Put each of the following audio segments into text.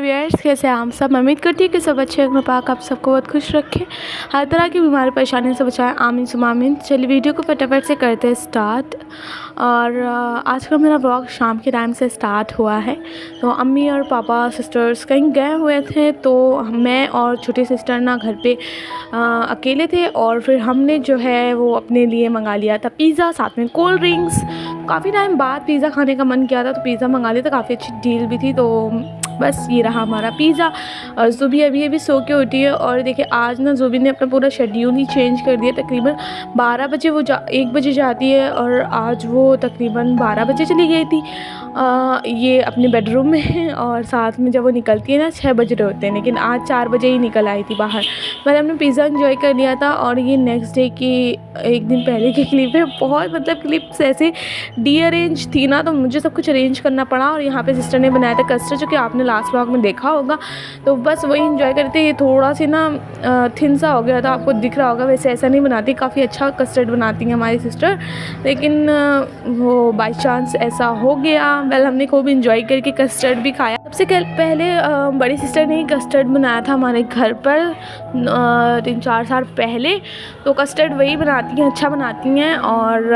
Viewers, कैसे आप सब। मैं उम्मीद करती हूँ कि सब अच्छे हैं। पाक आप सबको बहुत खुश रखे, हर तरह की बीमारी परेशानी से बचाएं। आमीन सुमा आमीन। चलिए वीडियो को फटाफट से करते हैं स्टार्ट। और आज का मेरा ब्लॉग शाम के टाइम से स्टार्ट हुआ है। तो अम्मी और पापा सिस्टर्स कहीं गए हुए थे, तो मैं और छोटी सिस्टर ना घर पे अकेले थे। और फिर हमने जो है वो अपने लिए मंगा लिया था पिज़्ज़ा, साथ में कोल्ड ड्रिंक्स। काफ़ी टाइम बाद पिज़्ज़ा खाने का मन किया था, तो पिज़्ज़ा मंगा लिया था। काफ़ी अच्छी डील भी थी, तो बस ये रहा हमारा पिज़्ज़ा। और ज़ुबी अभी सो के उठी है। और देखिए आज ना ज़ुबी ने अपना पूरा शेड्यूल ही चेंज कर दिया। तकरीबन 12 बजे वो 1 बजे जाती है, और आज वो तकरीबन 12 बजे चली गई थी ये अपने बेडरूम में। और साथ में जब वो निकलती है ना 6 बज रहे होते हैं, लेकिन आज 4 बजे ही निकल आई थी बाहर। मैंने अपने पिज़्ज़ा एंजॉय कर लिया था। और ये नेक्स्ट डे की एक दिन पहले की क्लिप है। बहुत मतलब क्लिप्स ऐसे डी अरेंज थी ना, तो मुझे सब कुछ अरेंज करना पड़ा। और यहाँ पे सिस्टर ने बनाया था कस्टर्ड, जो कि आपने लास्ट व्लॉग में देखा होगा। तो बस वही एंजॉय करते। ये थोड़ा सी ना थिन सा हो गया था, आपको दिख रहा होगा। वैसे ऐसा नहीं बनाती, काफ़ी अच्छा कस्टर्ड बनाती हैं हमारी सिस्टर, लेकिन वो बाई चांस ऐसा हो गया। वेल, हमने खूब इंजॉय करके कस्टर्ड भी खाया। सबसे पहले बड़ी सिस्टर ने ही कस्टर्ड बनाया था हमारे घर पर 3-4 साल पहले। तो कस्टर्ड वही बनाती हैं, अच्छा बनाती हैं। और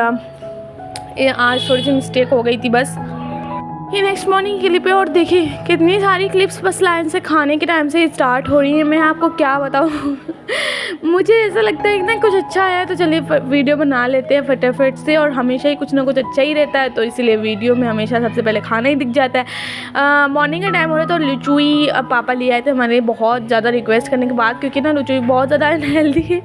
आज थोड़ी सी मिस्टेक हो गई थी बस। ये नेक्स्ट मॉर्निंग की क्लिप है। और देखिए कितनी सारी क्लिप्स बस लाइन से खाने के टाइम से स्टार्ट हो रही हैं। मैं आपको क्या बताऊँ मुझे ऐसा लगता है कि ना कुछ अच्छा है तो चलिए वीडियो बना लेते हैं फटाफट से। और हमेशा ही कुछ ना कुछ अच्छा ही रहता है, तो इसीलिए वीडियो में हमेशा सबसे पहले खाना ही दिख जाता है। मॉर्निंग का टाइम हो रहा था, और लुचुई पापा ले आए थे हमारे, बहुत ज़्यादा रिक्वेस्ट करने के बाद, क्योंकि ना लुचुई बहुत ज़्यादा अनहेल्दी है,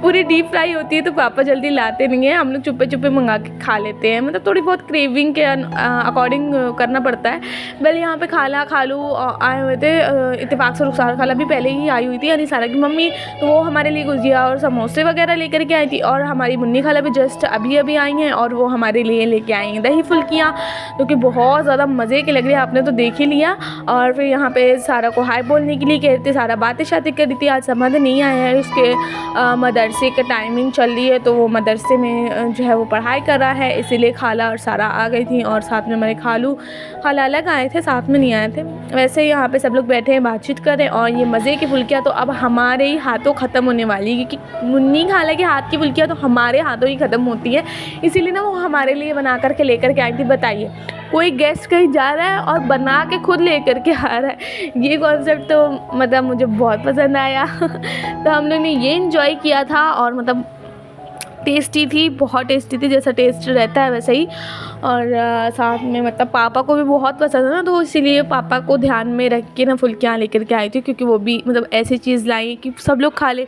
पूरी डीप फ्राई होती है, तो पापा जल्दी लाते नहीं हैं। हम लोग चुप्पे चुप्पे मंगा के खा लेते हैं, मतलब थोड़ी बहुत क्रेविंग के अकॉर्डिंग करना पड़ता है। वेल, यहाँ पे खालू आए हुए थे। इत्तेफाक से रुखसार खाला भी पहले ही आई हुई थी, यानी सारा की मम्मी, तो वो हमारे लिए गुजिया और समोसे वगैरह लेकर के आई थी। और हमारी मुन्नी खाला भी जस्ट अभी आई हैं, और वो हमारे लिए लेके आई हैं दही फुल्कियाँ, जो कि बहुत ज़्यादा मज़े की लग रही है, आपने तो देख ही लिया। और फिर यहाँ पे सारा को हाय बोलने के लिए कहते, सारा बातें शातें कर रही थी। आज समझ नहीं आया है, उसके मदरसे का टाइमिंग चल रही है, तो वो मदरसे में जो है वो पढ़ाई कर रहा है, इसीलिए खाला और सारा आ गई थी। और साथ में हमारे खाला अलग आए थे, साथ में नहीं आए थे। वैसे यहाँ पे सब लोग बैठे हैं, बातचीत कर रहे हैं। और ये मज़े की फुल्कियाँ तो अब हमारे ही हाथों ख़त्म होने वाली है, क्योंकि मुन्नी खाला के हाथ की फुल्कियाँ तो हमारे हाथों ही ख़त्म होती है, इसीलिए ना वो हमारे लिए बना करके लेकर के आई थी। बताइए, कोई गेस्ट कहीं जा रहा है और बना के खुद लेकर के आ रहा है। ये कॉन्सेप्ट तो मतलब मुझे बहुत पसंद आया तो हम लोग ने ये एंजॉय किया था। और मतलब टेस्टी थी, बहुत टेस्टी थी, जैसा टेस्ट रहता है वैसे ही। और साथ में मतलब पापा को भी बहुत पसंद है ना, तो इसीलिए पापा को ध्यान में रख के ना फुल्कियाँ लेकर के आई थी, क्योंकि वो भी मतलब ऐसी चीज़ लाई कि सब लोग खा ले।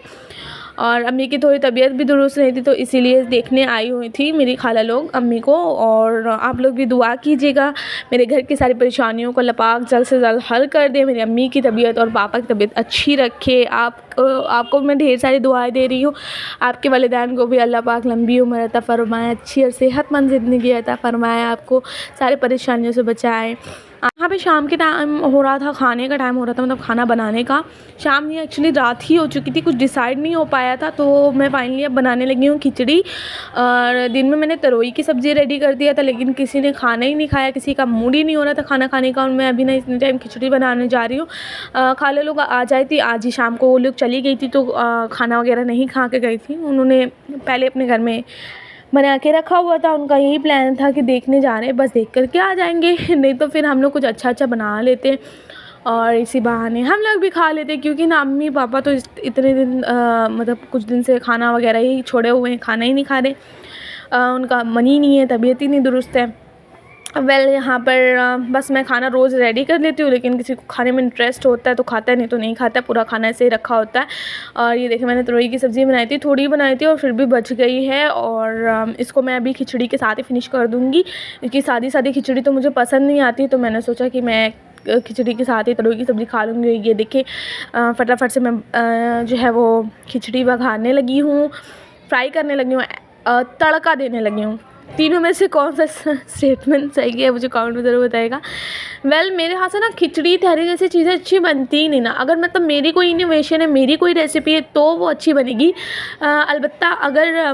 और अम्मी की थोड़ी तबीयत भी दुरुस्त नहीं थी, तो इसीलिए देखने आई हुई थी मेरी खाला लोग अम्मी को। और आप लोग भी दुआ कीजिएगा, मेरे घर की सारी परेशानियों को अल्लाह पाक जल्द से जल्द हल कर दे, मेरी अम्मी की तबीयत और पापा की तबीयत अच्छी रखे। आपको मैं ढेर सारी दुआएं दे रही हूँ। आपके वालिदैन को भी अल्लाह पाक लंबी उम्र अता फरमाए, अच्छी और सेहतमंद ज़िंदगी अता फरमाए, आपको सारी परेशानियों से बचाए। यहाँ पे शाम के टाइम हो रहा था, खाने का टाइम हो रहा था, मतलब खाना बनाने का। शाम नहीं, एक्चुअली रात ही हो चुकी थी, कुछ डिसाइड नहीं हो पाया था, तो मैं फाइनली अब बनाने लगी हूँ खिचड़ी। और दिन में मैंने तरोई की सब्ज़ी रेडी कर दिया था, लेकिन किसी ने खाना ही नहीं खाया, किसी का मूड ही नहीं हो रहा था खाना खाने का। और मैं अभी ना इतने टाइम खिचड़ी बनाने जा रही हूँ। खाले लोग आ जाए थी आज ही शाम को, वो लोग चली गई थी, तो खाना वगैरह नहीं खा के गई थी। उन्होंने पहले अपने घर में बना के रखा हुआ था, उनका यही प्लान था कि देखने जा रहे हैं, बस देख करके आ जाएंगे नहीं तो फिर हम लोग कुछ अच्छा बना लेते हैं, और इसी बहाने हम लोग भी खा लेते, क्योंकि ना अम्मी पापा तो इतने दिन मतलब कुछ दिन से खाना वगैरह ही छोड़े हुए हैं, खाना ही नहीं खा रहे। उनका मन ही नहीं है, तबीयत ही नहीं दुरुस्त है। वेल, यहाँ पर बस मैं खाना रोज़ रेडी कर लेती हूँ, लेकिन किसी को खाने में इंटरेस्ट होता है तो खाता है, नहीं तो नहीं खाता है। पूरा खाना ऐसे ही रखा होता है। और ये देखिए, मैंने तरोई की सब्ज़ी बनाई थी, थोड़ी बनाई थी और फिर भी बच गई है। और इसको मैं अभी खिचड़ी के साथ ही फिनिश कर दूँगी, क्योंकि सादी खिचड़ी तो मुझे पसंद नहीं आती, तो मैंने सोचा कि मैं खिचड़ी के साथ ही तरोई की सब्ज़ी खा लूँगी। ये देखिए फटाफट से मैं जो है वो खिचड़ी बघारने लगी हूँ, फ्राई करने लगी हूँ, तड़का देने लगी हूँ। तीनों में से कौन सा स्टेटमेंट सही है मुझे कमेंट में ज़रूर बताइएगा। मेरे हाथ से ना खिचड़ी तहरी जैसी चीज़ें अच्छी बनती ही नहीं ना। अगर मतलब मेरी कोई इनोवेशन है, मेरी कोई रेसिपी है तो वो अच्छी बनेगी। अलबत्ता अगर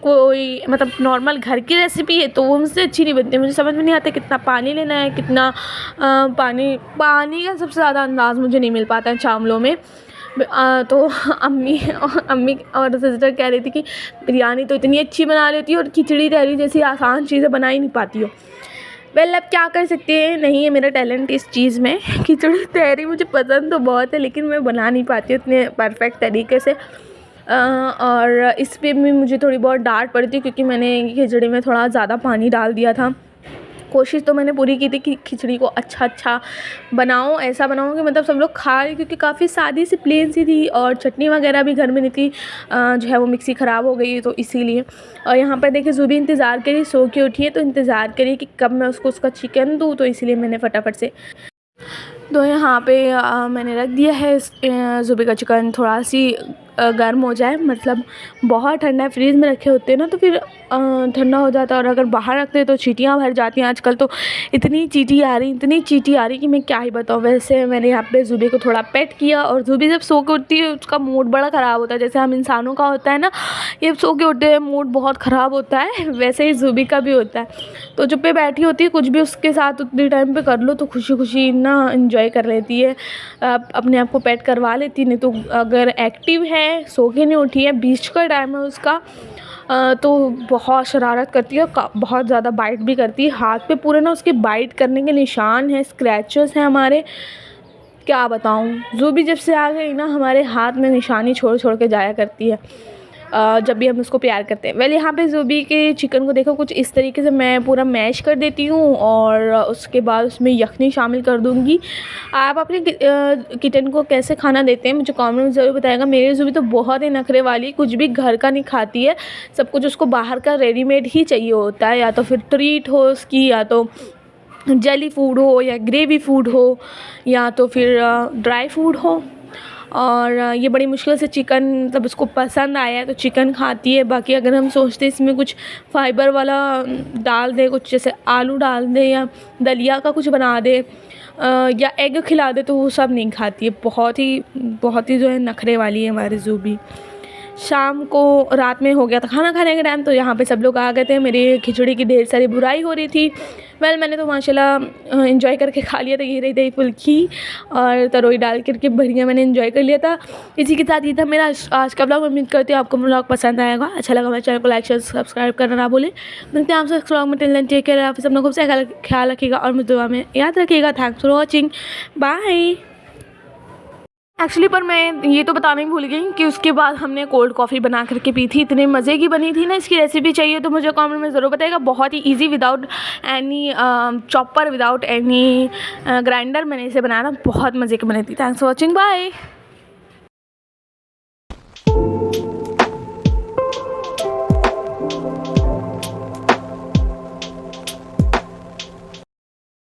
कोई मतलब नॉर्मल घर की रेसिपी है तो वो मुझसे अच्छी नहीं बनती। मुझे समझ में नहीं आता कितना पानी लेना है, कितना पानी का सबसे ज़्यादा अंदाज़ मुझे नहीं मिल पाता है चावलों में। तो अम्मी और सिस्टर कह रही थी कि बिरयानी तो इतनी अच्छी बना लेती हो और खिचड़ी तहरी जैसी आसान चीज़ें बना ही नहीं पाती हो। अब क्या कर सकते हैं, नहीं है मेरा टैलेंट इस चीज़ में। खिचड़ी तहरी मुझे पसंद तो बहुत है लेकिन मैं बना नहीं पाती हूँ इतने परफेक्ट तरीके से। और इस पे भी मुझे थोड़ी बहुत डांट पड़ी थी क्योंकि मैंने खिचड़ी में थोड़ा ज़्यादा पानी डाल दिया था। कोशिश तो मैंने पूरी की थी कि खिचड़ी को अच्छा बनाऊँ, ऐसा बनाऊँ कि मतलब सब लोग खाएं, क्योंकि काफ़ी सादी सी प्लेन सी थी और चटनी वगैरह भी घर में नहीं थी। जो है वो मिक्सी ख़राब हो गई तो इसीलिए। और यहाँ पर देखिए ज़ुबी इंतज़ार करी, सो के उठी है तो इंतज़ार करी कि कब मैं उसको उसका चिकन दूँ, तो इसलिए मैंने फटाफट से तो यहाँ पे मैंने रख दिया है ज़ुबी का चिकन थोड़ा सी गर्म हो जाए। मतलब बहुत ठंडा है, फ्रीज़ में रखे होते हैं ना तो फिर ठंडा हो जाता है, और अगर बाहर रखते हैं तो चींटियाँ भर जाती हैं। आजकल तो इतनी चींटी आ रही कि मैं क्या ही बताऊँ। वैसे मैंने यहाँ पे ज़ुबी को थोड़ा पेट किया, और ज़ुबी जब सो के उठती है उसका मूड बड़ा ख़राब होता है। जैसे हम इंसानों का होता है ना, ये सो के उठते हैं मूड बहुत ख़राब होता है, वैसे ही ज़ुबी का भी होता है। तो चुप पे बैठी होती है, कुछ भी उसके साथ उतनी टाइम पे कर लो तो खुशी ना एंजॉय कर लेती है, अपने आप को पेट करवा लेती। नहीं तो अगर एक्टिव है, सो के नहीं उठी है, बीच का टाइम है उसका, तो बहुत शरारत करती है, बहुत ज़्यादा बाइट भी करती है। हाथ पे पूरे ना उसके बाइट करने के निशान हैं, स्क्रैचेस हैं हमारे, क्या बताऊँ। ज़ुबी जब से आ गई ना हमारे हाथ में निशानी छोड़ के जाया करती है जब भी हम उसको प्यार करते हैं। यहाँ पे ज़ुबी के चिकन को देखो कुछ इस तरीके से मैं पूरा मैश कर देती हूँ, और उसके बाद उसमें यखनी शामिल कर दूँगी। आप अपने किटन को कैसे खाना देते हैं मुझे कमेंट में ज़रूर बताइएगा। मेरी ज़ुबी तो बहुत ही नखरे वाली, कुछ भी घर का नहीं खाती है, सब कुछ उसको बाहर का रेडीमेड ही चाहिए होता है। या तो फिर ट्रीट हो उसकी, या तो जेली फूड हो, या ग्रेवी फूड हो, या तो फिर ड्राई फूड हो। और ये बड़ी मुश्किल से चिकन मतलब उसको पसंद आया है तो चिकन खाती है। बाकी अगर हम सोचते हैं इसमें कुछ फाइबर वाला डाल दे, कुछ जैसे आलू डाल दे या दलिया का कुछ बना दे या एग खिला दे, तो वो सब नहीं खाती है। बहुत ही जो है नखरे वाली है हमारी ज़ुबी। शाम को रात में हो गया था खाना खाने के टाइम, तो यहाँ पे सब लोग आ गए थे। मेरी खिचड़ी की ढेर सारी बुराई हो रही थी। मैंने तो माशाल्लाह एंजॉय करके खा लिया था। ये रही दही फुल्की और तरोई डाल करके बढ़िया मैंने एंजॉय कर लिया था। इसी के साथ ये था मेरा आज का ब्लॉग। उम्मीद करती हूँ आपको ब्लॉग पसंद आएगा। अच्छा लगा मेरे चैनल को लाइक शेयर सब्सक्राइब करना ना भूलें। मिलते हैं आपसे ब्लॉग में। Till then take care. आप सब लोग खूब से ख्याल रखिएगा और मुझे दुआ में याद रखिएगा। Thanks for watching, bye. Actually पर मैं ये तो बताना ही भूल गई कि उसके बाद हमने कोल्ड कॉफ़ी बना करके पी थी। इतने मज़े की बनी थी ना। इसकी रेसिपी चाहिए तो मुझे कमेंट में ज़रूर बताइएगा। बहुत ही easy, without any chopper, without any grinder मैंने इसे बनाया ना, बहुत मज़े की बनी थी। Thanks for watching, bye.